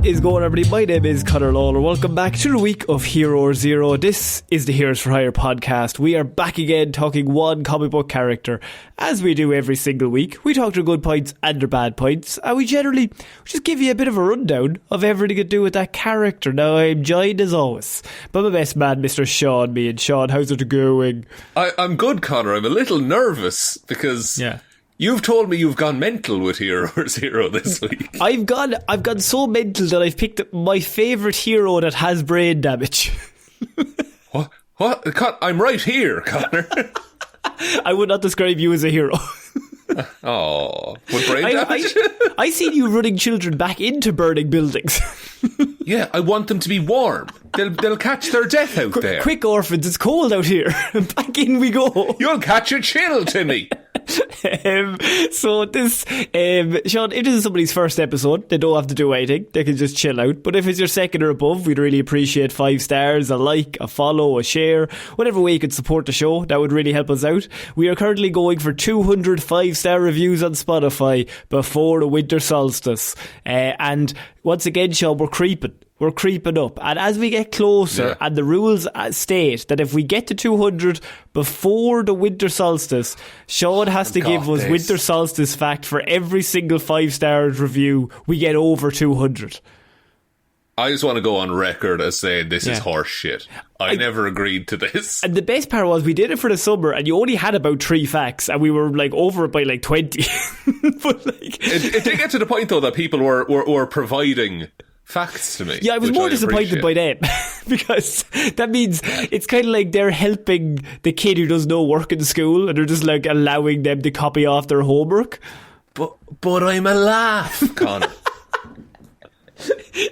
What is going on, everybody? My name is Conor and Lorraine. Welcome back to the week of Hero Zero. This is the Heroes for Hire podcast. We are back again talking one comic book character, as we do every single week. We talk their good points and their bad points, and we generally just give you a bit of a rundown of everything to do with that character. Now, I'm joined as always by my best man, Mr. Sean. Me and Sean, how's it going? I'm good, Conor. I'm a little nervous because... Yeah. You've told me you've gone mental with Hero Zero this week. I've gone so mental that I've picked up my favourite hero that has brain damage. What? I'm right here, Conor. I would not describe you as a hero. Oh, with brain damage? I seen you running children back into burning buildings. Yeah, I want them to be warm. They'll catch their death out there. Quick, orphans, it's cold out here. Back in we go. You'll catch a chill, Timmy. So this, Sean, it is somebody's first episode. They don't have to do anything. They can just chill out. But if it's your second or above, we'd really appreciate 5 stars, a like, a follow, a share, whatever way you could support the show. That would really help us out. We are currently going for 200 5-star reviews on Spotify before the winter solstice. And once again, Sean, we're creeping up, and as we get closer, and the rules state that if we get to 200 before the winter solstice, Sean has to give us winter solstice fact for every single 5-star review we get over 200. I just want to go on record as saying this is horse shit. I never agreed to this. And the best part was we did it for the summer, and you only had about 3 facts, and we were like over it by like 20. But like, it did get to the point though that people were providing facts to me. Yeah, I was more disappointed by them because that means it's kind of like they're helping the kid who does no work in school, and they're just like allowing them to copy off their homework. But I'm a laugh, Conor.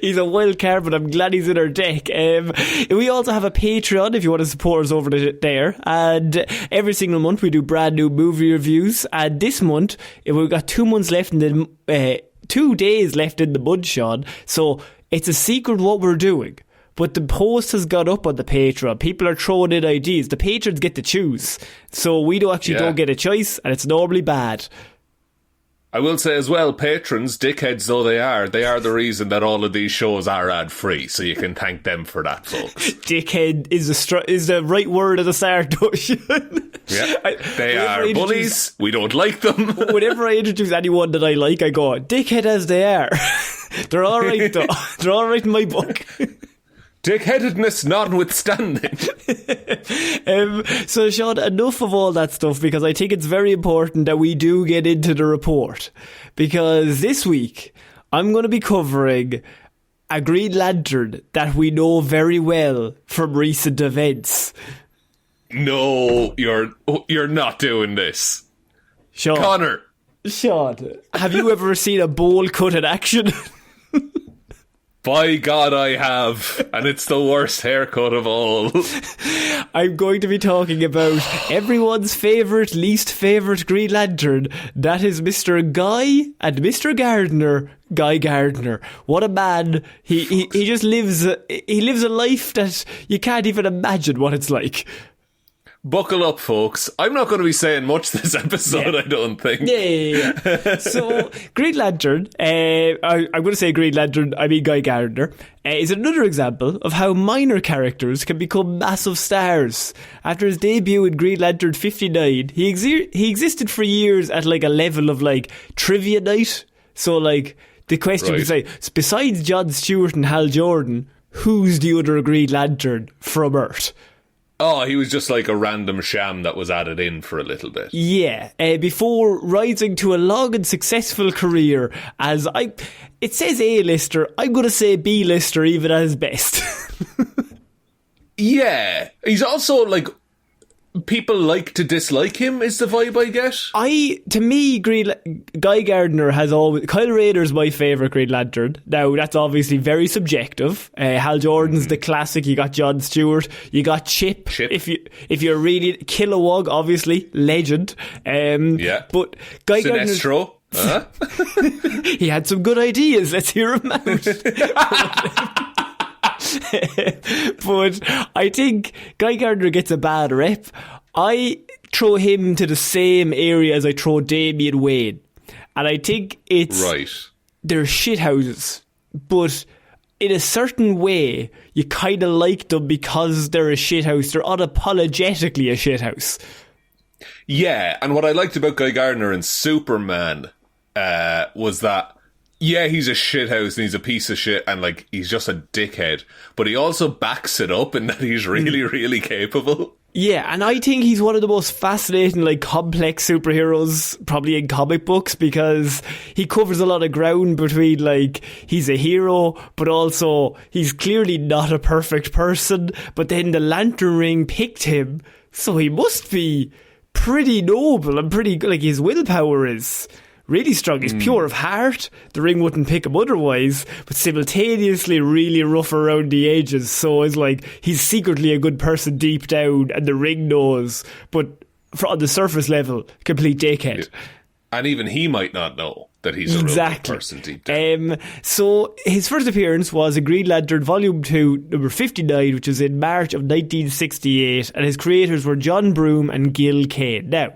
He's a wild card, but I'm glad he's in our deck. We also have a Patreon if you want to support us over there, and every single month we do brand new movie reviews, and this month we've got 2 months left in the 2 days left in the month, Sean, so it's a secret what we're doing. But the post has got up on the Patreon. People are throwing in ideas. The patrons get to choose, so we don't get a choice, and it's normally bad. I will say as well, patrons, dickheads though they are the reason that all of these shows are ad-free, so you can thank them for that, folks. Dickhead is the right word at the start, Yeah, they are bullies. We don't like them. Whenever I introduce anyone that I like, I go, dickhead as they are. They're alright though. They're alright in my book. Dickheadedness notwithstanding. So Sean, enough of all that stuff, because I think it's very important that we do get into the report, because this week I'm going to be covering a Green Lantern that we know very well from recent events. No, you're not doing this, Sean. Conor. Sean, have you ever seen a bowl cut in action? By God, I have, and it's the worst haircut of all. I'm going to be talking about everyone's favourite, least favourite Green Lantern. That is Mr. Guy and Mr. Gardner. Guy Gardner. What a man. He just lives a life that you can't even imagine what it's like. Buckle up, folks. I'm not going to be saying much this episode, I don't think. Yeah. So, Green Lantern, I'm going to say Green Lantern, I mean Guy Gardner, is another example of how minor characters can become massive stars. After his debut in Green Lantern 59, he existed for years at like a level of like trivia night. So like, the question was like, besides John Stewart and Hal Jordan, who's the other Green Lantern from Earth? Oh, he was just like a random sham that was added in for a little bit. Yeah, before rising to a long and successful career as it says A-lister, I'm going to say B-lister even at his best. Yeah, he's also like, people like to dislike him is the vibe I get. To me, Guy Gardner has always... Kyle Rayner's my favourite Green Lantern. Now, that's obviously very subjective. Hal Jordan's the classic. You got John Stewart. You got Chip. If you're really... Kilowog, obviously. Legend. Yeah. But Guy Gardner's... He had some good ideas. Let's hear him out. But I think Guy Gardner gets a bad rep. I throw him to the same area as I throw Damian Wayne, and I think it's right. They're shithouses, but in a certain way, you kind of like them because they're a shithouse. They're unapologetically a shithouse. Yeah, and what I liked about Guy Gardner and Superman was that, yeah, he's a shithouse and he's a piece of shit and, like, he's just a dickhead. But he also backs it up in that he's really, really capable. Yeah, and I think he's one of the most fascinating, like, complex superheroes probably in comic books, because he covers a lot of ground between, like, he's a hero, but also he's clearly not a perfect person. But then the Lantern Ring picked him, so he must be pretty noble and pretty, like, his willpower is really strong. He's pure of heart. The Ring wouldn't pick him otherwise, but simultaneously really rough around the edges. So it's like he's secretly a good person deep down, and the Ring knows, but on the surface level, complete dickhead. And even he might not know that he's a real good person deep down. So his first appearance was in Green Lantern Volume 2, number 59, which was in March of 1968, and his creators were John Broome and Gil Kane. Now,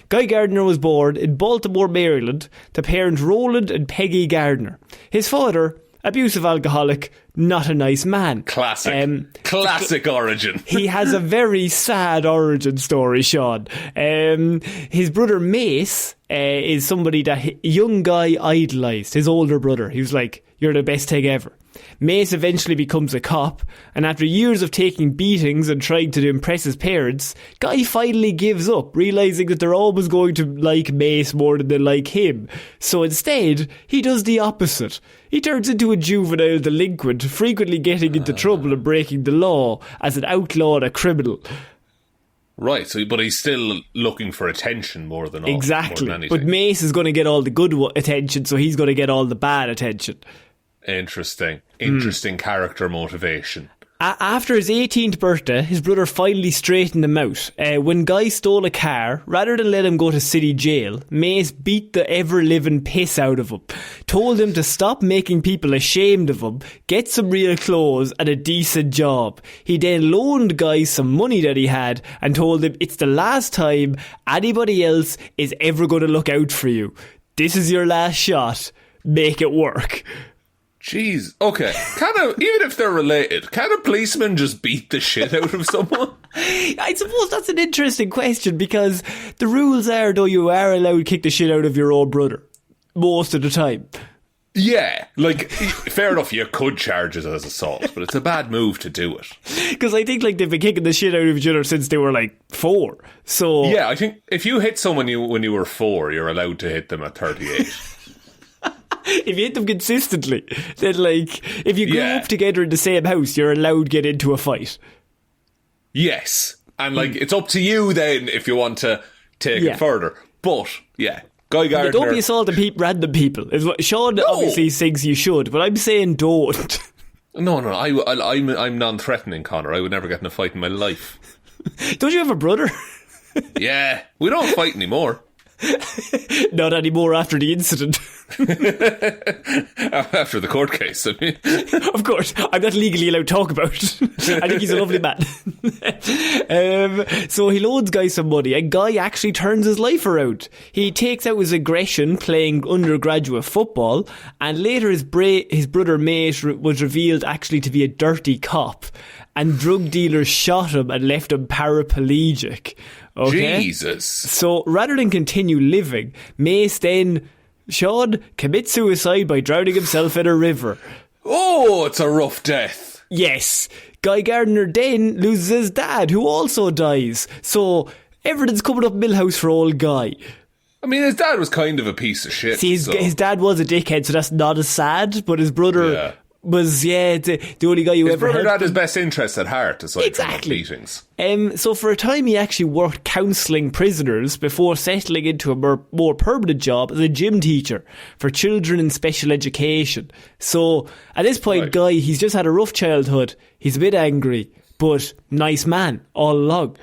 Guy Gardner was born in Baltimore, Maryland, to parents Roland and Peggy Gardner. His father, abusive alcoholic, not a nice man. Classic origin. He has a very sad origin story, Sean. His brother Mace is somebody that a young guy idolised, his older brother. He was like, you're the best thing ever. Mace eventually becomes a cop, and after years of taking beatings and trying to impress his parents, Guy finally gives up, realising that they're always going to like Mace more than they like him. So instead, he does the opposite. He turns into a juvenile delinquent, frequently getting into trouble and breaking the law as an outlaw and a criminal. Right, so but he's still looking for attention more than all. Exactly, more than anything. But Mace is going to get all the good attention, so he's going to get all the bad attention. Interesting character motivation. After his 18th birthday, his brother finally straightened him out. When Guy stole a car, rather than let him go to city jail, Mace beat the ever-living piss out of him, told him to stop making people ashamed of him, get some real clothes and a decent job. He then loaned Guy some money that he had and told him it's the last time anybody else is ever going to look out for you. This is your last shot. Make it work. Jeez, okay. Even if they're related, can a policeman just beat the shit out of someone? I suppose that's an interesting question, because the rules are, though, you are allowed to kick the shit out of your own brother most of the time. Yeah, like, fair enough, you could charge it as assault, but it's a bad move to do it. Because I think, like, they've been kicking the shit out of each other since they were, like, 4. So yeah, I think if you hit someone when you were 4, you're allowed to hit them at 38. If you hit them consistently, then, like, if you grew up together in the same house, you're allowed to get into a fight. Yes. And, like, it's up to you then if you want to take it further. But, yeah, Guy Gardner... Don't be assaulting random people. Is what Sean obviously thinks you should, but I'm saying don't. No, I'm non-threatening, Connor. I would never get in a fight in my life. Don't you have a brother? Yeah, we don't fight anymore. Not anymore after the incident. After the court case, I mean. Of course, I'm not legally allowed to talk about it. I think he's a lovely man. So he loans Guy some money, and Guy actually turns his life around. He takes out his aggression playing undergraduate football, and later his brother Mace was revealed actually to be a dirty cop, and drug dealers shot him and left him paraplegic. Okay? Jesus. So rather than continue living, Mace then, Sean, commits suicide by drowning himself in a river. Oh, it's a rough death. Yes. Guy Gardner then loses his dad, who also dies. So everything's coming up Millhouse for old Guy. I mean, his dad was kind of a piece of shit. See, his dad was a dickhead, so that's not as sad, but his brother... was the only guy who his ever brother had his best interests at heart, aside from beatings. So for a time he actually worked counselling prisoners before settling into a more permanent job as a gym teacher for children in special education. So at this point, Guy, he's just had a rough childhood. He's a bit angry, but nice man all along.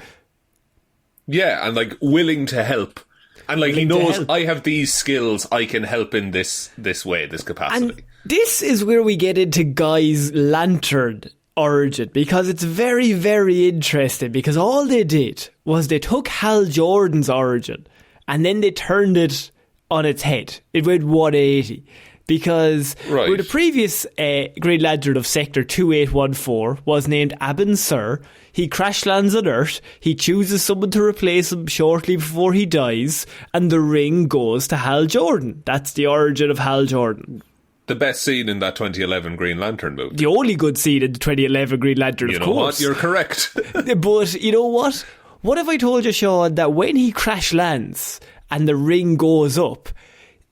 Yeah, and like willing to help. And like he knows I have these skills, I can help in this way, this capacity. And this is where we get into Guy's lantern origin, because it's very, very interesting, because all they did was they took Hal Jordan's origin and then they turned it on its head. It went 180. because Right. where the previous Green Lantern of Sector 2814 was named Abin Sur, he crash lands on Earth, he chooses someone to replace him shortly before he dies, and the ring goes to Hal Jordan. That's the origin of Hal Jordan. The best scene in that 2011 Green Lantern movie. The only good scene in the 2011 Green Lantern, You of know course. what? You're correct. But you know what? What if I told you, Sean, that when he crash lands and the ring goes up,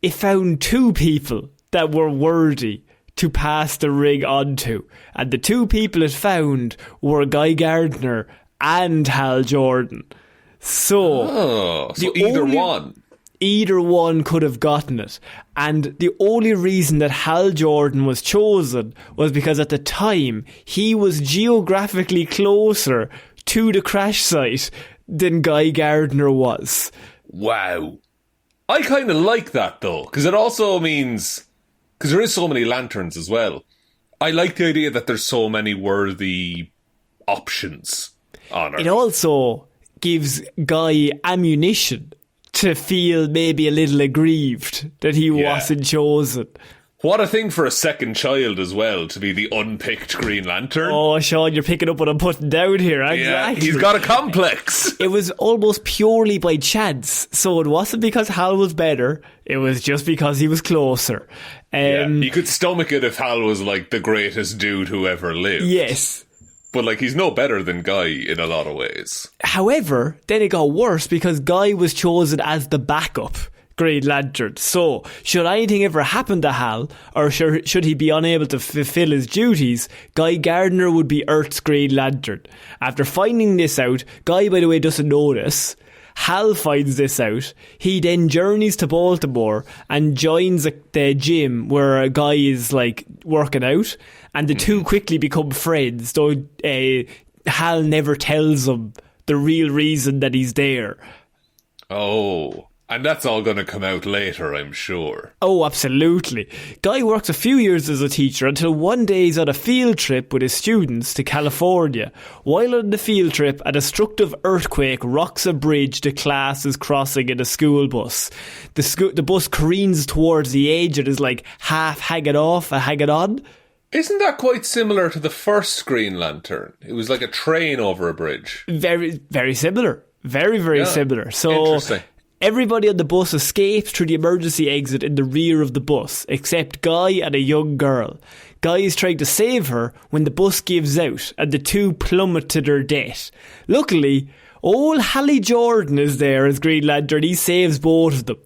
it found two people that were worthy to pass the ring on to. And the two people it found were Guy Gardner and Hal Jordan. So, either one could have gotten it. And the only reason that Hal Jordan was chosen was because at the time he was geographically closer to the crash site than Guy Gardner was. Wow. I kind of like that though, because it also means, because there is so many lanterns as well, I like the idea that there's so many worthy options on Earth. It also gives Guy ammunition to feel maybe a little aggrieved that he wasn't chosen. What a thing for a second child as well, to be the unpicked Green Lantern. Oh, Sean, you're picking up what I'm putting down here. Exactly. Yeah, he's got a complex. It was almost purely by chance. So it wasn't because Hal was better. It was just because he was closer. You could stomach it if Hal was like the greatest dude who ever lived. Yes. But like, he's no better than Guy in a lot of ways. However, then it got worse because Guy was chosen as the backup Green Lantern. So, should anything ever happen to Hal, or should he be unable to fulfill his duties, Guy Gardner would be Earth's Green Lantern. After finding this out, Guy, by the way, doesn't know this. Hal finds this out. He then journeys to Baltimore and joins the gym where a guy is like working out, and the two quickly become friends, though Hal never tells him the real reason that he's there. Oh, and that's all going to come out later, I'm sure. Oh, absolutely. Guy works a few years as a teacher until one day he's on a field trip with his students to California. While on the field trip, a destructive earthquake rocks a bridge the class is crossing in a school bus. The bus careens towards the edge and is like half hanging off and hanging on. Isn't that quite similar to the first Green Lantern? It was like a train over a bridge. Very, very similar. Very similar. So, interesting. Everybody on the bus escapes through the emergency exit in the rear of the bus, except Guy and a young girl. Guy is trying to save her when the bus gives out and the two plummet to their death. Luckily, old Hal Jordan is there as Green Lantern. He saves both of them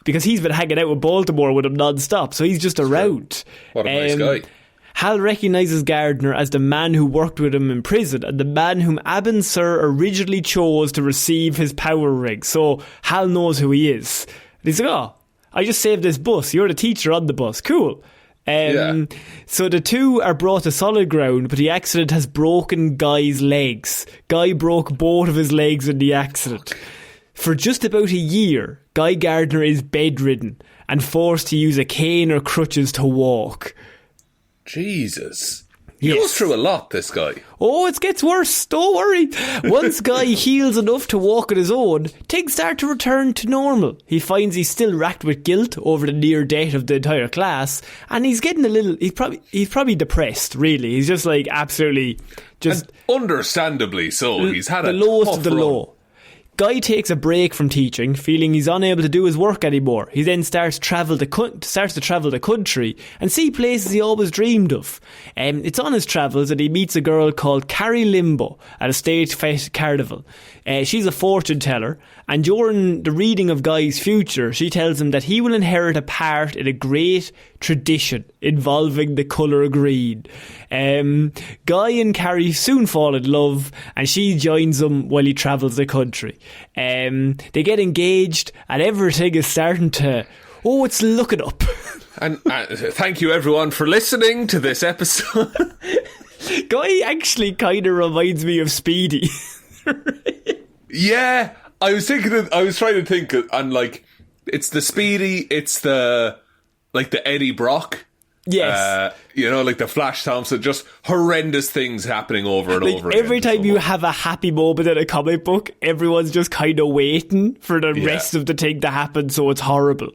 because he's been hanging out with Baltimore with him non-stop, so he's just around. What a nice guy. Hal recognises Gardner as the man who worked with him in prison and the man whom Abin Sur originally chose to receive his power ring. So Hal knows who he is. And he's like, oh, I just saved this bus. You're the teacher on the bus. Cool. So the two are brought to solid ground, but the accident has broken Guy's legs. Guy broke both of his legs in the accident. For just about a year, Guy Gardner is bedridden and forced to use a cane or crutches to walk. Jesus. He goes through a lot, this guy. Oh, it gets worse. Don't worry. Once Guy heals enough to walk on his own, things start to return to normal. He finds he's still racked with guilt over the near death of the entire class, and he's getting a little... He's probably depressed, really. He's just like absolutely just... And understandably so. He's had the lowest of the low. Guy takes a break from teaching, feeling he's unable to do his work anymore. He then starts to travel the country and see places he always dreamed of. It's on his travels that he meets a girl called Carrie Limbo at a stage fest carnival. She's a fortune teller, and during the reading of Guy's future, she tells him that he will inherit a part in a great tradition involving the colour green. Guy and Carrie soon fall in love, and she joins him while he travels the country. They get engaged, and everything is starting to... Oh, it's looking up. And thank you everyone for listening to this episode. Guy actually kind of reminds me of Speedy. Yeah, I was trying to think, and like, it's the Speedy, it's the Eddie Brock. Yes. Like the Flash Thompson, just horrendous things happening over and over again. Every time you have a happy moment in a comic book, everyone's just kind of waiting for the rest of the thing to happen, so it's horrible.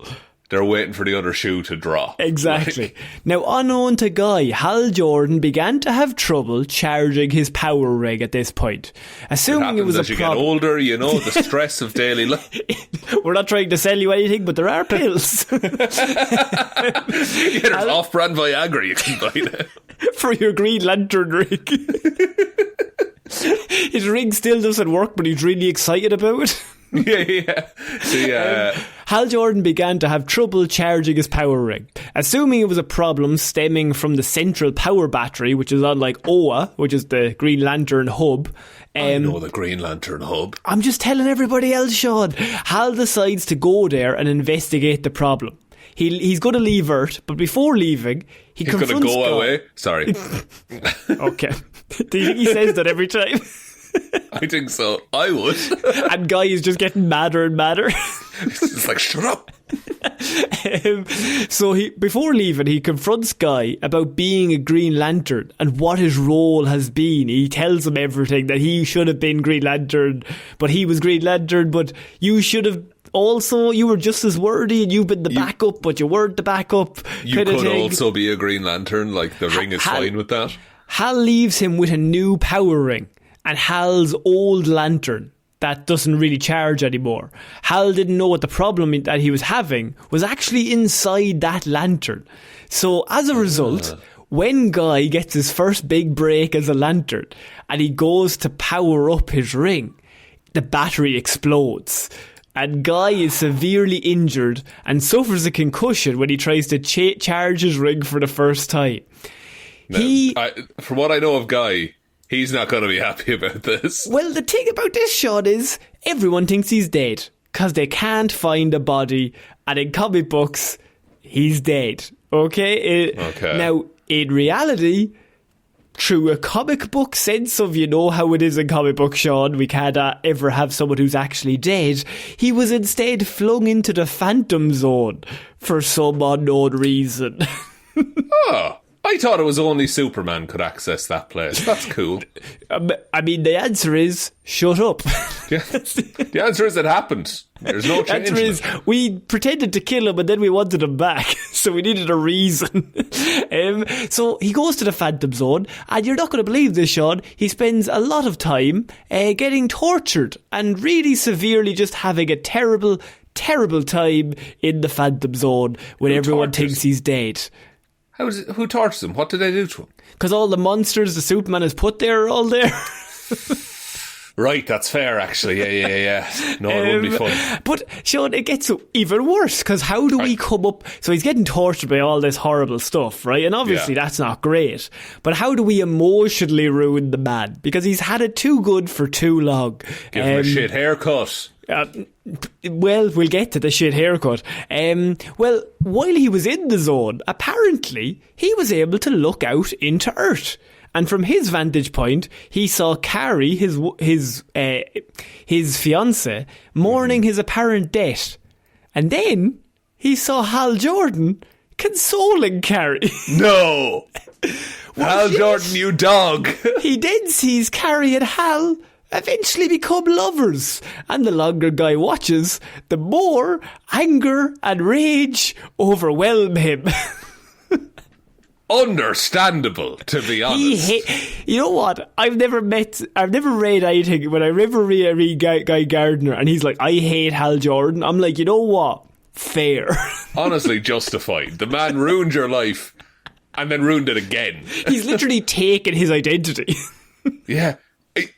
they're waiting for the other shoe to drop. Exactly. Like, Now, unknown to Guy, Hal Jordan began to have trouble charging his power rig at this point. Assuming it was as a you get older, you know, the stress of daily life. We're not trying to sell you anything, but there are pills. There's off-brand Viagra you can buy now. For your Green Lantern rig. His rig still doesn't work, but he's really excited about it. Yeah. See, Hal Jordan began to have trouble charging his power rig. Assuming it was a problem stemming from the central power battery, which is on like OA, which is the Green Lantern hub. I know the Green Lantern hub. I'm just telling everybody else, Sean. Hal decides to go there and investigate the problem. He's going to leave Earth, but before leaving, he's going to go away. Sorry. Okay. Do you think he says that every time? I think so. I would. And Guy is just getting madder and madder. It's like, shut up. So before leaving, he confronts Guy about being a Green Lantern and what his role has been. He tells him everything, that he should have been Green Lantern, but he was Green Lantern, but you should have also, you were just as worthy and you've been the backup, but you weren't the backup. You could also be a Green Lantern, like the ring is fine with that. Hal leaves him with a new power ring and Hal's old lantern that doesn't really charge anymore. Hal didn't know what the problem that he was having was actually inside that lantern. So as a result, when Guy gets his first big break as a lantern and he goes to power up his ring, the battery explodes. And Guy is severely injured and suffers a concussion when he tries to charge his ring for the first time. From what I know of Guy, he's not going to be happy about this. Well, the thing about this shot is everyone thinks he's dead because they can't find a body, and in comic books, he's dead. Okay? Now, in reality, through a comic book sense of, you know how it is in comic book, Sean, we can't ever have someone who's actually dead. He was instead flung into the Phantom Zone for some unknown reason. Oh, I thought it was only Superman could access that place. That's cool. I mean, the answer is, shut up. Yeah. The answer is it happened. There's no change. The answer is, we pretended to kill him and then we wanted him back. So we needed a reason. So he goes to the Phantom Zone, and you're not going to believe this, Sean. He spends a lot of time getting tortured and really severely just having a terrible, terrible time in the Phantom Zone when everyone thinks he's dead. Who tortures him? What did they do to him? Because all the monsters the Superman has put there are all there. Right, that's fair, actually. Yeah. No, it wouldn't be fun. But, Sean, it gets even worse, because how do we come up... So he's getting tortured by all this horrible stuff, right? And obviously that's not great. But how do we emotionally ruin the man? Because he's had it too good for too long. Give him a shit haircut. Well, we'll get to the shit haircut. Well, while he was in the zone, apparently he was able to look out into Earth. And from his vantage point, he saw Carrie, his fiancée, mourning his apparent death. And then he saw Hal Jordan consoling Carrie. No! Hal Jordan, you dog! He then sees Carrie and Hal eventually become lovers. And the longer Guy watches, the more anger and rage overwhelm him. Understandable, to be honest. You know what? I've never read anything. When I read Guy Gardner and he's like, I hate Hal Jordan, I'm like, you know what? Fair. Honestly, justified. The man ruined your life and then ruined it again. He's literally taken his identity. Yeah.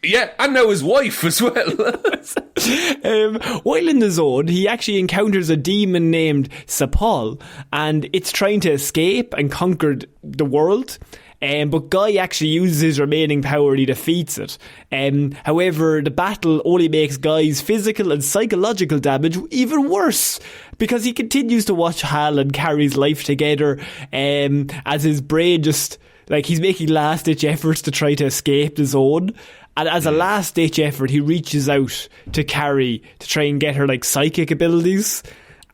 Yeah, and now his wife as well. While in the zone, he actually encounters a demon named Sapal, and it's trying to escape and conquer the world. But Guy actually uses his remaining power and he defeats it. However, the battle only makes Guy's physical and psychological damage even worse, because he continues to watch Hal and Carrie's life together as his brain just... Like, he's making last-ditch efforts to try to escape the zone. And as a last-ditch effort, he reaches out to Carrie to try and get her, like, psychic abilities.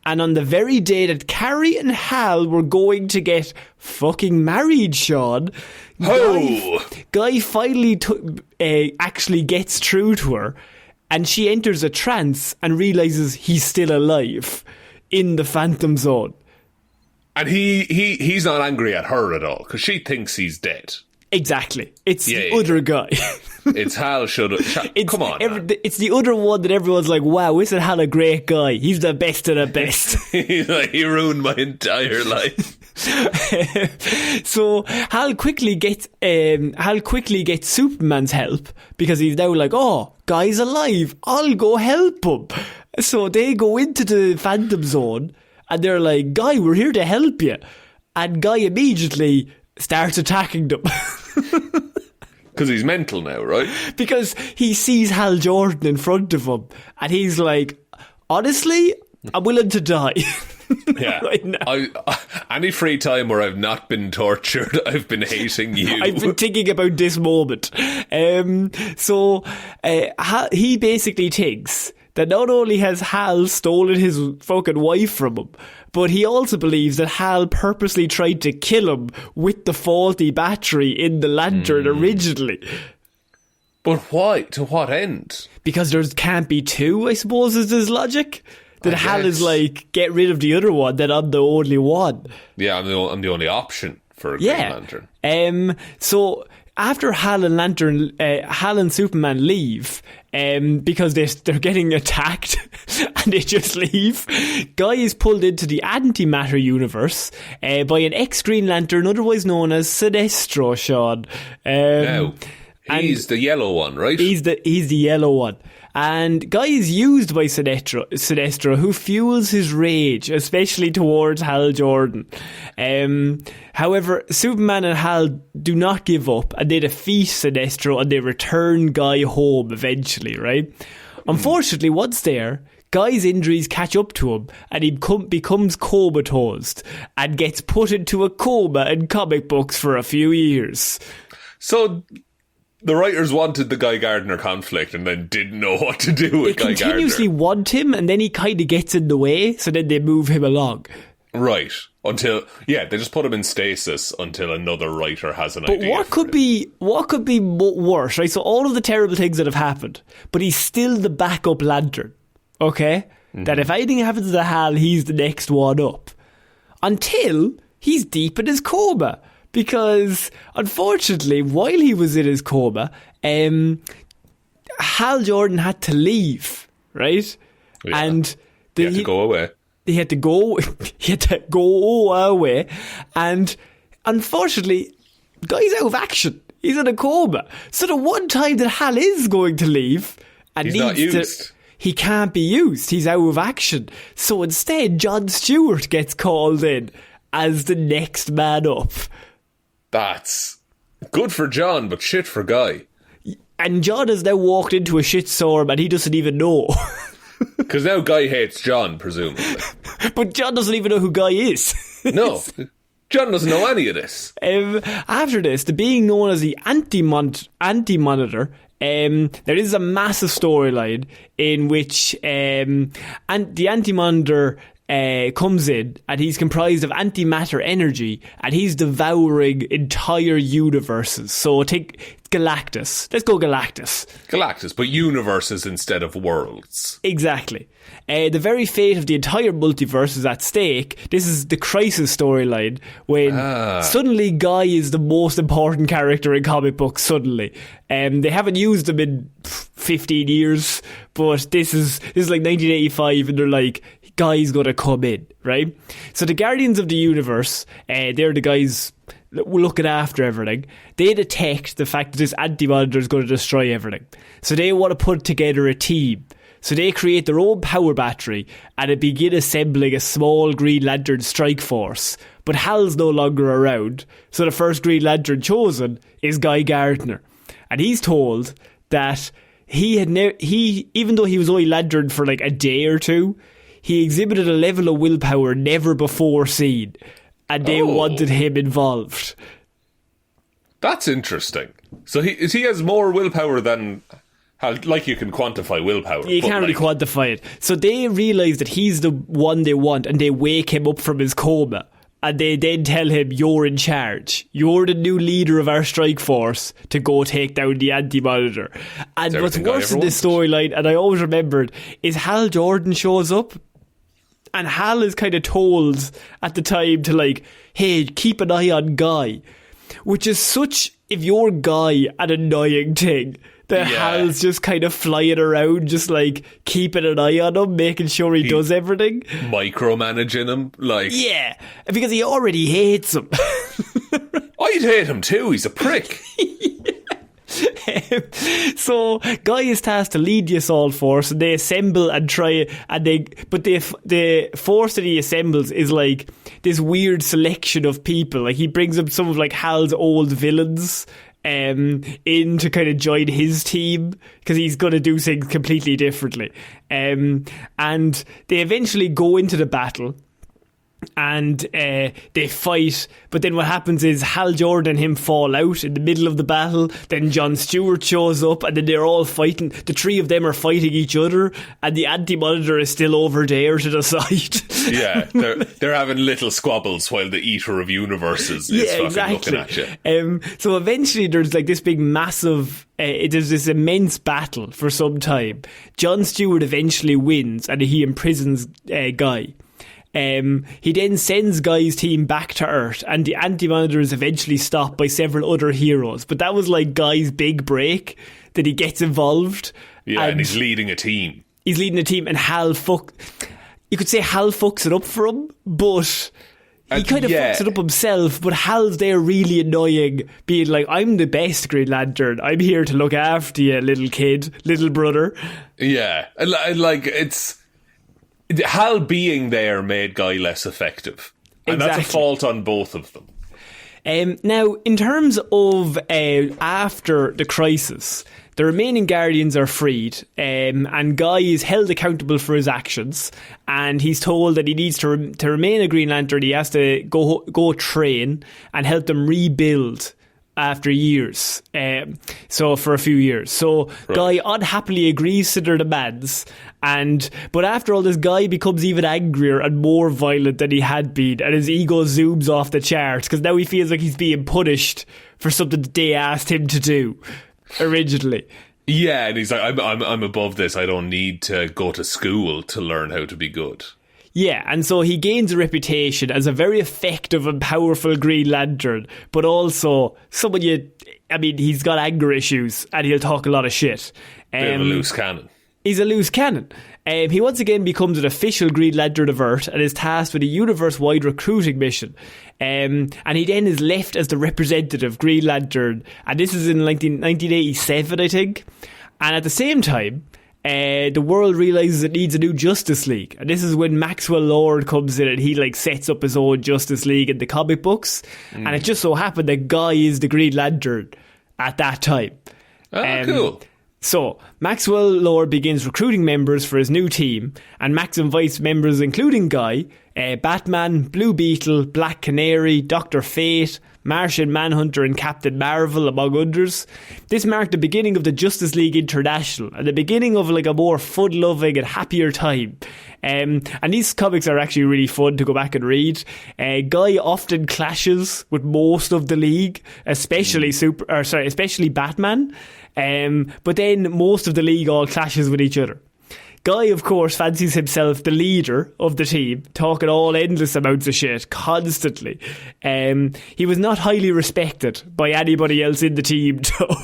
And on the very day that Carrie and Hal were going to get fucking married, Sean, Guy finally actually gets through to her, and she enters a trance and realises he's still alive. in the Phantom Zone. And he's not angry at her at all, because she thinks he's dead. Exactly. It's the other guy. It's Hal come on. It's the other one that everyone's like, wow, isn't Hal a great guy? He's the best of the best. He's like, he ruined my entire life. So Hal quickly gets Superman's help, because he's now like, oh, guy's alive, I'll go help him. So they go into the Phantom Zone and they're like, Guy, we're here to help you. And Guy immediately starts attacking them. Because he's mental now, right? Because he sees Hal Jordan in front of him and he's like, honestly, I'm willing to die. Yeah. Right now. Any free time where I've not been tortured, I've been hating you. I've been thinking about this moment. So he basically thinks that not only has Hal stolen his fucking wife from him, but he also believes that Hal purposely tried to kill him with the faulty battery in the lantern originally. But why? To what end? Because there can't be two, I suppose, is his logic. That Hal is like, get rid of the other one, then I'm the only one. Yeah, I'm the only option for a Green Lantern. So after Hal and Superman leave, because they're getting attacked and they just leave, Guy is pulled into the antimatter universe by an ex-Green Lantern, otherwise known as Sinestro, Sean. Now, he's the yellow one, right? He's the yellow one. And Guy is used by Sinestro, who fuels his rage, especially towards Hal Jordan. However, Superman and Hal do not give up, and they defeat Sinestro, and they return Guy home eventually, right? Unfortunately, once there, Guy's injuries catch up to him, and he becomes comatose, and gets put into a coma in comic books for a few years. So the writers wanted the Guy Gardner conflict and then didn't know what to do with Guy Gardner. They continuously want him, and then he kind of gets in the way, so then they move him along. Right. Until, they just put him in stasis until another writer has an idea. But what could be worse, right? So all of the terrible things that have happened, but he's still the backup lantern, okay? Mm-hmm. That if anything happens to Hal, he's the next one up. Until he's deep in his coma. Because, unfortunately, while he was in his coma, Hal Jordan had to leave, right? Yeah. And he had to go away. He had to go away. And, unfortunately, Guy's out of action. He's in a coma. So the one time that Hal is going to leave and he's not used. He can't be used. He's out of action. So instead, John Stewart gets called in as the next man up. That's good for John, but shit for Guy. And John has now walked into a shitstorm and he doesn't even know. Because now Guy hates John, presumably. But John doesn't even know who Guy is. No, John doesn't know any of this. After this, the being known as the Anti-Monitor, there is a massive storyline in which the Anti-Monitor comes in, and he's comprised of antimatter energy, and he's devouring entire universes. So take Galactus. Let's go Galactus. Galactus, but universes instead of worlds. Exactly. The very fate of the entire multiverse is at stake. This is the Crisis storyline, when suddenly Guy is the most important character in comic books, suddenly. They haven't used him in 15 years, but this is like 1985, and they're like, Guy's gonna come in, right? So the Guardians of the Universe, they're the guys looking after everything. They detect the fact that this anti-monitor is going to destroy everything. So they want to put together a team. So they create their own power battery and they begin assembling a small Green Lantern strike force. But Hal's no longer around, so the first Green Lantern chosen is Guy Gardner. And he's told that even though he was only Lantern for like a day or two, he exhibited a level of willpower never before seen, and they wanted him involved. That's interesting. So he has more willpower than... Like, you can quantify willpower. You can't really quantify it. So they realise that he's the one they want, and they wake him up from his coma. And they then tell him, you're in charge. You're the new leader of our strike force to go take down the Anti-Monitor. And what's worse in this storyline, and I always remembered, is Hal Jordan shows up. And Hal is kind of told at the time to like, hey, keep an eye on Guy. Which is such, if you're Guy, an annoying thing. That Hal's just kind of flying around, just like keeping an eye on him, making sure he does everything. Micromanaging him, like... Yeah, because he already hates him. I'd hate him too, he's a prick. So Guy is tasked to lead the assault force, and they assemble and try, and the force that he assembles is like this weird selection of people. Like he brings up some of like Hal's old villains in to kind of join his team because he's going to do things completely differently. And they eventually go into the battle. And they fight, but then what happens is Hal Jordan and him fall out in the middle of the battle. Then Jon Stewart shows up, and then they're all fighting. The three of them are fighting each other, and the Anti-Monitor is still over there to the side. Yeah, they're having little squabbles while the Eater of Universes is fucking looking at you. So eventually there's like this big massive there's this immense battle for some time. Jon Stewart eventually wins, and he imprisons Guy. He then sends Guy's team back to Earth, and the Anti-Monitor is eventually stopped by several other heroes. But that was like Guy's big break, that he gets involved. Yeah, and he's leading a team. He's leading a team, and you could say Hal fucks it up for him, but he kind of fucks it up himself. But Hal's there really annoying, being like, I'm the best Green Lantern. I'm here to look after you, little kid, little brother. Yeah, like it's... Hal being there made Guy less effective. And that's a fault on both of them. Now, in terms of after the crisis, the remaining Guardians are freed, and Guy is held accountable for his actions, and he's told that he needs to remain a Green Lantern. He has to go train and help them rebuild after years, so for a few years. So right. Guy unhappily agrees to their demands, but after all this, Guy becomes even angrier and more violent than he had been, and his ego zooms off the charts because now he feels like he's being punished for something that they asked him to do originally. Yeah, and he's like, I'm above this. I don't need to go to school to learn how to be good. Yeah, and so he gains a reputation as a very effective and powerful Green Lantern, but also he's got anger issues and he'll talk a lot of shit. Bit of a loose cannon. He's a loose cannon. He once again becomes an official Green Lantern of Earth and is tasked with a universe-wide recruiting mission. And he then is left as the representative Green Lantern, and this is in 1987, I think. And at the same time, the world realises it needs a new Justice League, and this is when Maxwell Lord comes in and he like sets up his own Justice League in the comic books, and it just so happened that Guy is the Green Lantern at that time. Cool. So Maxwell Lord begins recruiting members for his new team, and Max invites members including Guy, Batman, Blue Beetle, Black Canary, Dr. Fate, Martian Manhunter and Captain Marvel, among others. This marked the beginning of the Justice League International and the beginning of like a more fun-loving and happier time. And these comics are actually really fun to go back and read. Guy often clashes with most of the League, especially Batman. But then most of the League all clashes with each other. Guy, of course, fancies himself the leader of the team, talking all endless amounts of shit, constantly. He was not highly respected by anybody else in the team, though.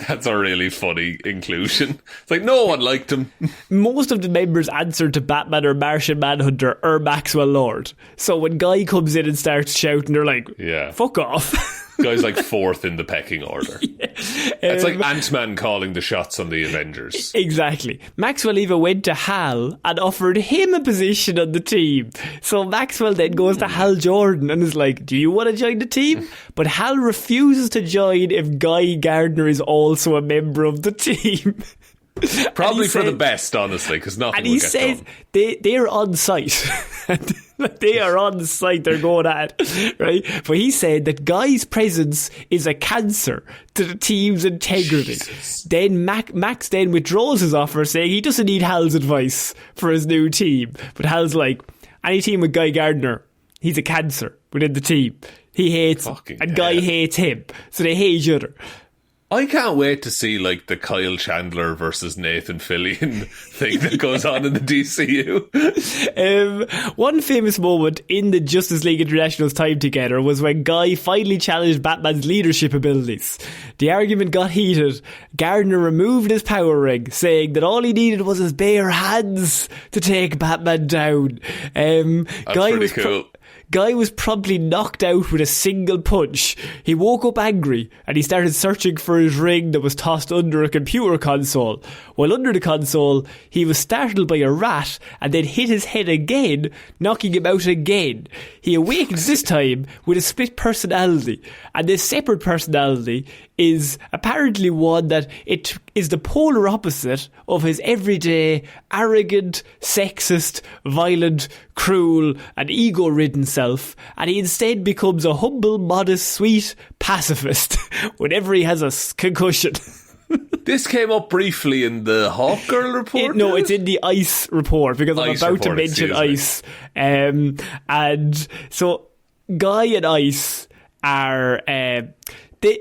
That's a really funny inclusion. It's like, no one liked him. Most of the members answered to Batman or Martian Manhunter or Maxwell Lord. So when Guy comes in and starts shouting, they're like, fuck off. Guy's like fourth in the pecking order. It's like Ant-Man calling the shots on the Avengers. Exactly. Maxwell even went to Hal and offered him a position on the team. So Maxwell then goes to Hal Jordan and is like, do you want to join the team? But Hal refuses to join if Guy Gardner is also a member of the team. Probably for the best, honestly, because nothing will get done. They're on site. They are on site, they're going at it, right? But he said that Guy's presence is a cancer to the team's integrity. Jesus. Then Max then withdraws his offer, saying he doesn't need Hal's advice for his new team. But Hal's like, any team with Guy Gardner, he's a cancer within the team. He hates him, and Guy hates him. So they hate each other. I can't wait to see like the Kyle Chandler versus Nathan Fillion thing that goes on in the DCU. One famous moment in the Justice League International's time together was when Guy finally challenged Batman's leadership abilities. The argument got heated. Gardner removed his power ring, saying that all he needed was his bare hands to take Batman down. That's pretty cool. Guy was promptly knocked out with a single punch. He woke up angry and he started searching for his ring that was tossed under a computer console. While under the console, he was startled by a rat and then hit his head again, knocking him out again. He awakens this time with a split personality, and this separate personality is apparently one that it is the polar opposite of his everyday, arrogant, sexist, violent, cruel and ego-ridden self, and he instead becomes a humble, modest, sweet pacifist whenever he has a concussion. This came up briefly in the Hawkgirl report? It's in the ICE report, because I'm about to mention ICE. And so Guy and ICE are...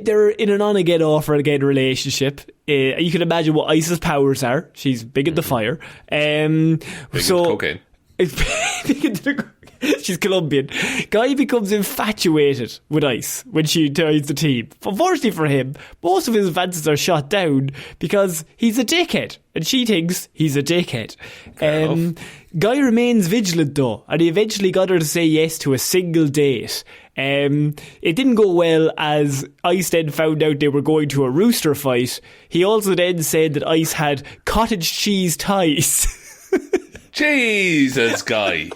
They're in an on-again, off-again relationship. You can imagine what Ice's powers are. She's big into fire. Big into cocaine. She's Colombian. Guy becomes infatuated with Ice when she joins the team. Unfortunately for him, most of his advances are shot down because he's a dickhead, and she thinks he's a dickhead. Guy remains vigilant though, and he eventually got her to say yes to a single date. It didn't go well, as Ice then found out they were going to a rooster fight. He also then said that Ice had cottage cheese ties. Jesus, Guy.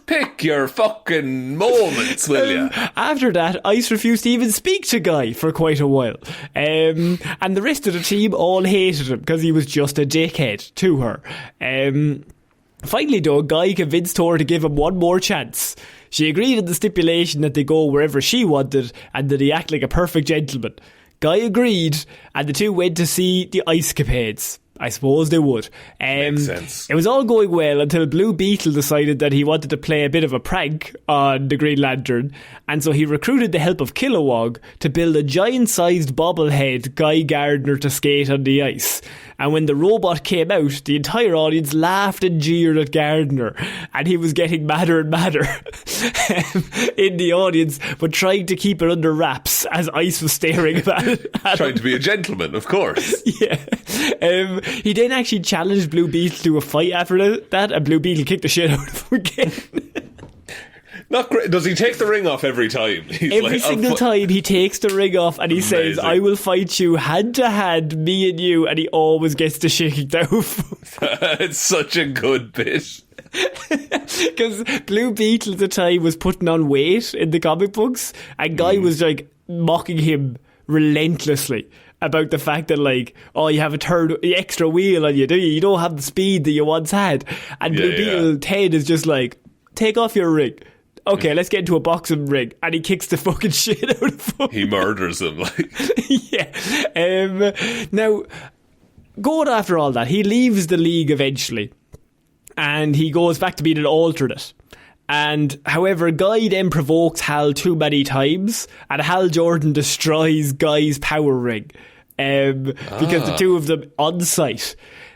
Pick your fucking moments, will ya? After that, Ice refused to even speak to Guy for quite a while. And the rest of the team all hated him because he was just a dickhead to her. Finally, though, Guy convinced her to give him one more chance. She agreed on the stipulation that they go wherever she wanted and that he act like a perfect gentleman. Guy agreed, and the two went to see the Ice-capades. I suppose they would. Makes sense. It was all going well until Blue Beetle decided that he wanted to play a bit of a prank on the Green Lantern, and so he recruited the help of Kilowog to build a giant-sized bobblehead Guy Gardner to skate on the ice. And when the robot came out, the entire audience laughed and jeered at Gardner, and he was getting madder and madder in the audience, but trying to keep it under wraps as Ice was staring at it. Trying to be a gentleman, of course. Yeah. He then actually challenged Blue Beetle to a fight after that, and Blue Beetle kicked the shit out of him again. Not great. Does he take the ring off every time? Every single time he takes the ring off and he says, I will fight you hand to hand, me and you, and he always gets the shit kicked out of him. It's such a good bit. Because Blue Beetle at the time was putting on weight in the comic books, and Guy was like mocking him relentlessly about the fact that, like, oh, you have a third extra wheel on you, do you? You don't have the speed that you once had. And Blue Beetle Ted is just like, take off your ring. Okay, let's get into a boxing ring. And he kicks the fucking shit out of him. He murders him, like. Yeah. Now, going after all that, he leaves the league eventually. And he goes back to being an alternate. And however, Guy then provokes Hal too many times, and Hal Jordan destroys Guy's power ring. Because the two of them on site.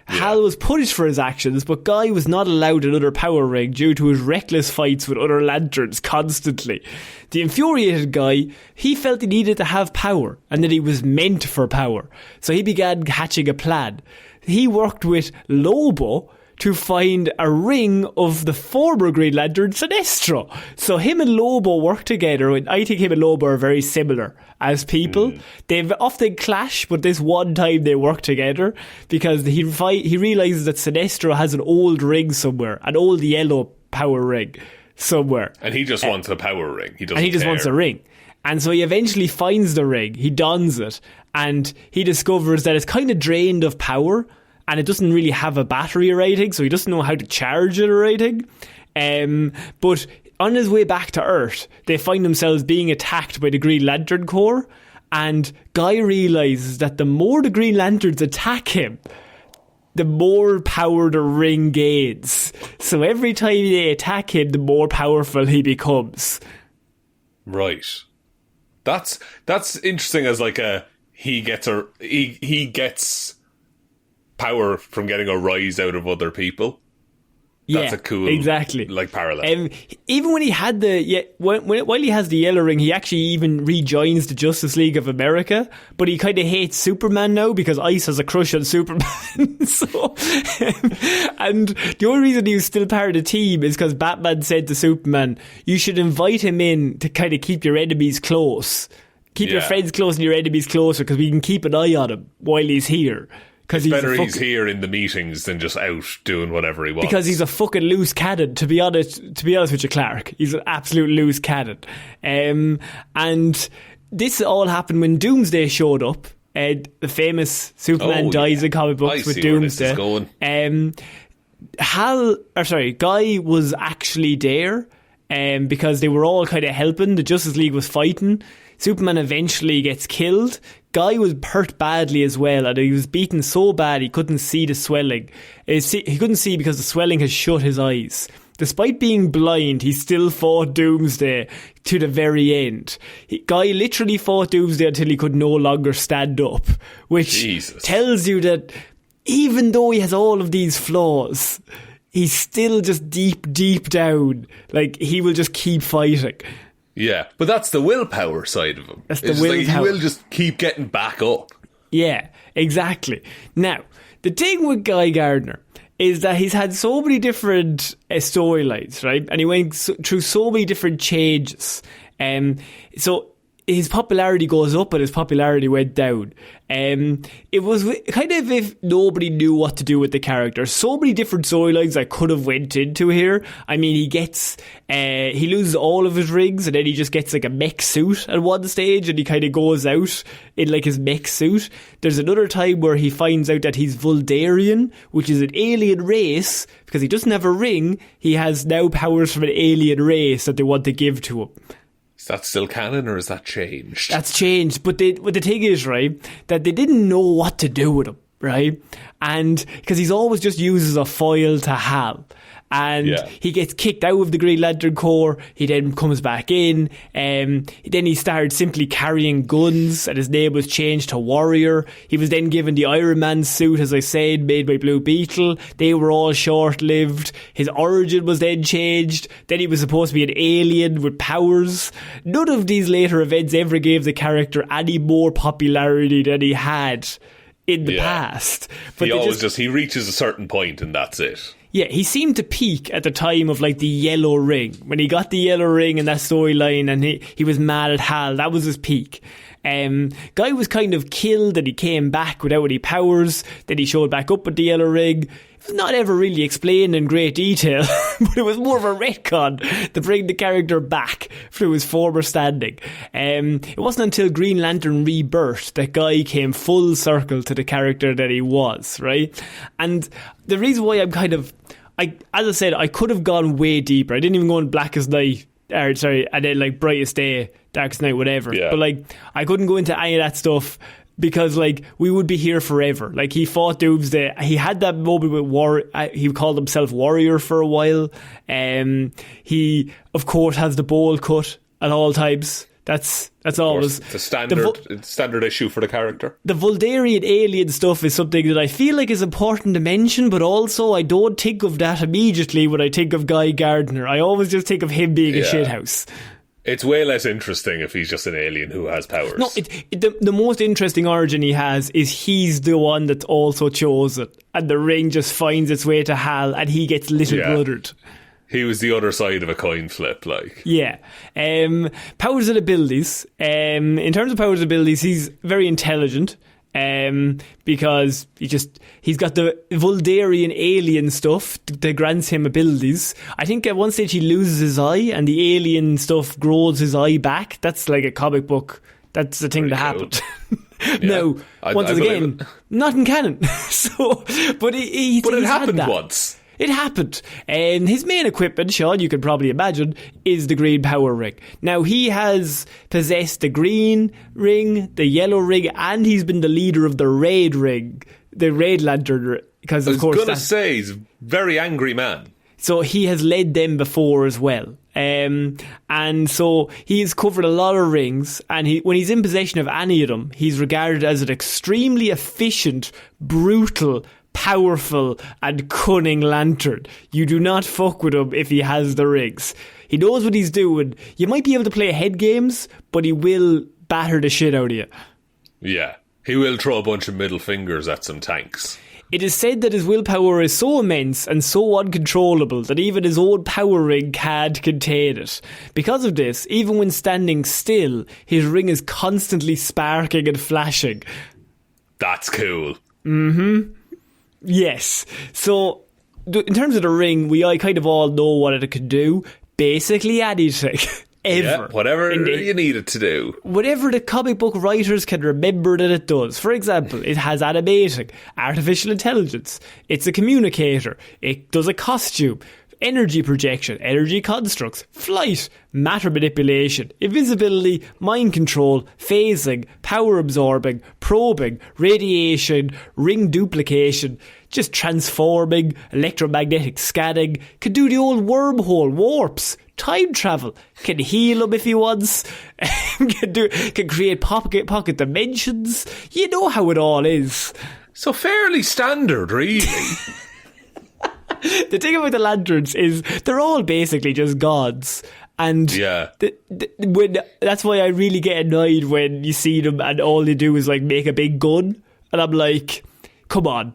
Yeah. Hal was punished for his actions, but Guy was not allowed another power ring due to his reckless fights with other lanterns constantly. The infuriated Guy, he felt he needed to have power, and that he was meant for power. So he began hatching a plan. He worked with Lobo to find a ring of the former Green Lantern, Sinestro. So him and Lobo work together, and I think him and Lobo are very similar as people. They've often clash, but this one time they work together because he realises that Sinestro has an old ring somewhere, an old yellow power ring somewhere. And he just wants a power ring. He just wants a ring. And so he eventually finds the ring, he dons it, and he discovers that it's kind of drained of power, and it doesn't really have a battery or anything, so he doesn't know how to charge it or anything. But on his way back to Earth, they find themselves being attacked by the Green Lantern Corps, and Guy realises that the more the Green Lanterns attack him, the more power the ring gains. So every time they attack him, the more powerful he becomes. Right. That's interesting as like he gets power from getting a rise out of other people. That's a cool, exactly, like, parallel. Even when he had while he has the yellow ring, he actually even rejoins the Justice League of America, but he kind of hates Superman now because Ice has a crush on Superman. So, and the only reason he was still part of the team is because Batman said to Superman, "You should invite him in to kind of keep your enemies close, keep your friends close and your enemies closer, because we can keep an eye on him while he's here." It's better he's here in the meetings than just out doing whatever he wants. Because he's a fucking loose cannon, to be honest with you, Clarke. He's an absolute loose cannon. And this all happened when Doomsday showed up. The famous Superman dies in comic books with Doomsday. Guy was actually there because they were all kind of helping. The Justice League was fighting. Superman eventually gets killed. Guy was hurt badly as well, and he was beaten so bad he couldn't see the swelling. He couldn't see because the swelling has shut his eyes. Despite being blind, he still fought Doomsday to the very end. Guy literally fought Doomsday until he could no longer stand up, which tells you that even though he has all of these flaws, he's still just deep down, like, he will just keep fighting. Yeah, but that's the willpower side of him. That's the willpower. Like, he will just keep getting back up. Yeah, exactly. Now, the thing with Guy Gardner is that he's had so many different storylines, right? And he went through so many different changes. So his popularity goes up and his popularity went down. It was kind of if nobody knew what to do with the character. So many different storylines I could have went into here. I mean, he loses all of his rings and then he just gets like a mech suit at one stage and he kind of goes out in like his mech suit. There's another time where he finds out that he's Vuldarian, which is an alien race. Because he doesn't have a ring, he has now powers from an alien race that they want to give to him. Is that still canon or is that changed? That's changed. But the thing is, right, that they didn't know what to do with him, right? And because he's always just used as a foil to Hal. And he gets kicked out of the Green Lantern Corps. He then comes back in. Then he started simply carrying guns, and his name was changed to Warrior. He was then given the Ironman suit, as I said, made by Blue Beetle. They were all short-lived. His origin was then changed. Then he was supposed to be an alien with powers. None of these later events ever gave the character any more popularity than he had in the past. But he reaches a certain point and that's it. Yeah, he seemed to peak at the time of like the yellow ring. When he got the yellow ring and that storyline and he was mad at Hal, that was his peak. Guy was kind of killed and he came back without any powers. Then he showed back up with the yellow ring. It was not ever really explained in great detail, but it was more of a retcon to bring the character back through his former standing. It wasn't until Green Lantern Rebirth that Guy came full circle to the character that he was, right? And the reason why I'm as I said, I could have gone way deeper. I didn't even go in Blackest Night, and then like Brightest Day, Darkest Night, whatever. Yeah. But like, I couldn't go into any of that stuff because like we would be here forever. Like, he fought Doomsday. He had that moment with he called himself Warrior for a while. He of course has the bowl cut at all times. That's always the standard issue for the character. The Vuldarian alien stuff is something that I feel like is important to mention, but also I don't think of that immediately when I think of Guy Gardner. I always just think of him being a shithouse. It's way less interesting if he's just an alien who has powers. No, the most interesting origin he has is he's the one that's also chosen, and the ring just finds its way to Hal, and he gets little brother'd. He was the other side of a coin flip, like. Yeah. Powers and abilities. In terms of powers and abilities, he's very intelligent. Because he's got the Vuldarian alien stuff that grants him abilities. I think at one stage he loses his eye and the alien stuff grows his eye back. That's like a comic book. That's the thing that happened. No, once again, not in canon. But it happened once. It happened. And his main equipment, Sean, you can probably imagine, is the green power ring. Now, he has possessed the green ring, the yellow ring, and he's been the leader of the red ring, the red lantern, because of course... I was going to say, he's a very angry man. So he has led them before as well. And so he's covered a lot of rings, and when he's in possession of any of them, he's regarded as an extremely efficient, brutal, powerful and cunning lantern. You do not fuck with him if he has the rings. He knows what he's doing. You might be able to play head games, but he will batter the shit out of you. Yeah, he will throw a bunch of middle fingers at some tanks. It is said that his willpower is so immense and so uncontrollable that even his own power ring can't contain it. Because of this, even when standing still, his ring is constantly sparking and flashing. That's cool. Yes. So, in terms of the ring, I kind of all know what it could do. Basically anything. Ever. Yeah, whatever you need it to do. Whatever the comic book writers can remember that it does. For example, it has animating, artificial intelligence, it's a communicator, it does a costume, energy projection, energy constructs, flight, matter manipulation, invisibility, mind control, phasing, power absorbing, probing, radiation, ring duplication, just transforming, electromagnetic scanning, can do the old wormhole, warps, time travel, can heal him if he wants, can create pocket dimensions. You know how it all is. So fairly standard, really. The thing about the lanterns is they're all basically just gods. And yeah. That's why I really get annoyed when you see them and all they do is like make a big gun. And I'm like, come on.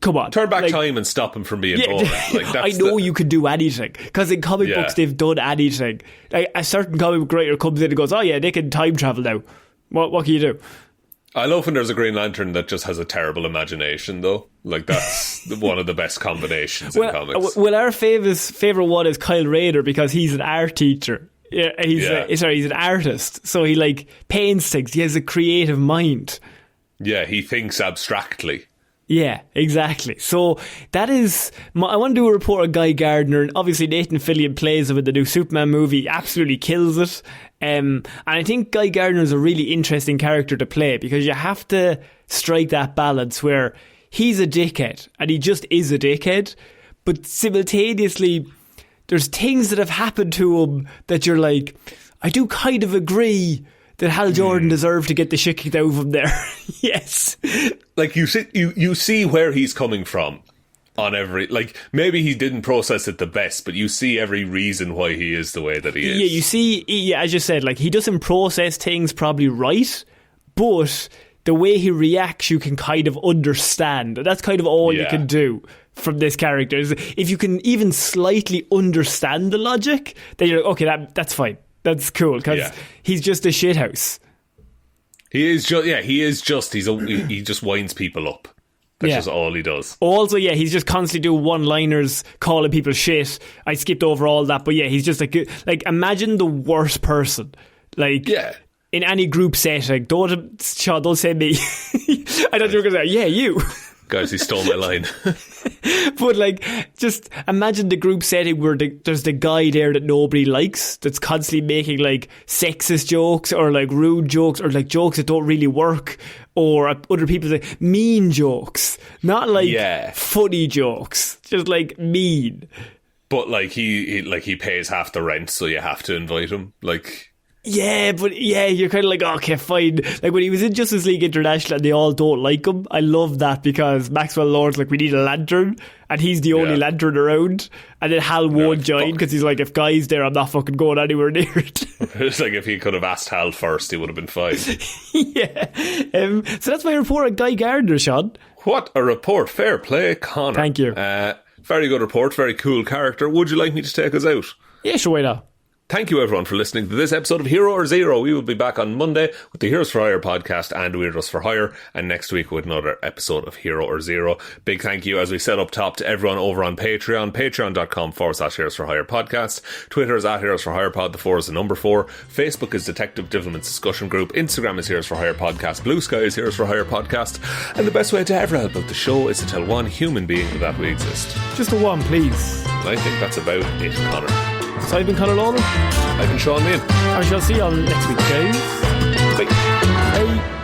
Come on. Turn back time and stop him from being boring. Like, I know you can do anything. Because in comic books they've done anything. Like, a certain comic book writer comes in and goes, oh yeah, they can time travel now. What can you do? I love when there's a Green Lantern that just has a terrible imagination, though. Like, that's one of the best combinations in comics. Well, our favourite one is Kyle Rayner because he's an art teacher. Yeah, he's an artist. So he like paints things. He has a creative mind. Yeah, he thinks abstractly. Yeah, exactly. So that is... I want to do a report on Guy Gardner, and obviously Nathan Fillion plays him in the new Superman movie. He absolutely kills it. And I think Guy Gardner is a really interesting character to play because you have to strike that balance where he's a dickhead, and he just is a dickhead, but simultaneously there's things that have happened to him that you're like, I do kind of agree that Hal Jordan deserved to get the shit kicked out of him there. Yes. Like, you see where he's coming from on every... Like, maybe he didn't process it the best, but you see every reason why he is the way that he is. Yeah, you see, as you said, like, he doesn't process things probably right, but the way he reacts, you can kind of understand. That's kind of all you can do from this character. If you can even slightly understand the logic, then you're like, okay, that's fine. That's cool, because he's just a shithouse. He just winds people up. That's just all he does. Also, he's just constantly doing one-liners, calling people shit. I skipped over all that, but he's just like imagine the worst person. Like, in any group setting. Don't say me. I thought you were going to say, you. Guys, he stole my line. But like, just imagine the group setting where there's the guy there that nobody likes, that's constantly making like sexist jokes or like rude jokes or like jokes that don't really work, or other people say mean jokes, not like funny jokes, just like mean. But like he pays half the rent, so you have to invite him. Like. Yeah, but you're kind of like, okay, fine. Like when he was in Justice League International and they all don't like him, I love that because Maxwell Lord's like, we need a lantern, and he's the only lantern around. And then Hal won't join because he's like, if Guy's there, I'm not fucking going anywhere near it. It's like if he could have asked Hal first, he would have been fine. So that's my report on Guy Gardner, Sean. What a report. Fair play, Connor. Thank you. Very good report, very cool character. Would you like me to take us out? Yeah, sure, why not? Thank you everyone for listening to this episode of Hero or Zero. We will be back on Monday with the Heroes for Hire podcast and Weirdos for Hire, and next week with another episode of Hero or Zero. Big thank you, as we said up top, to everyone over on Patreon, patreon.com/Heroes for Hire podcast. Twitter is @Heroes for Hire pod, the 4 is the number 4. Facebook is Detective Divilment's discussion group. Instagram is Heroes for Hire podcast. Blue Sky is Heroes for Hire podcast. And the best way to ever help out the show is to tell one human being that we exist. Just a one, please. I think that's about it, Connor. So I've been Conor Lawler. I've been Sean Meehan. I shall see you all next week, guys. Bye. Bye.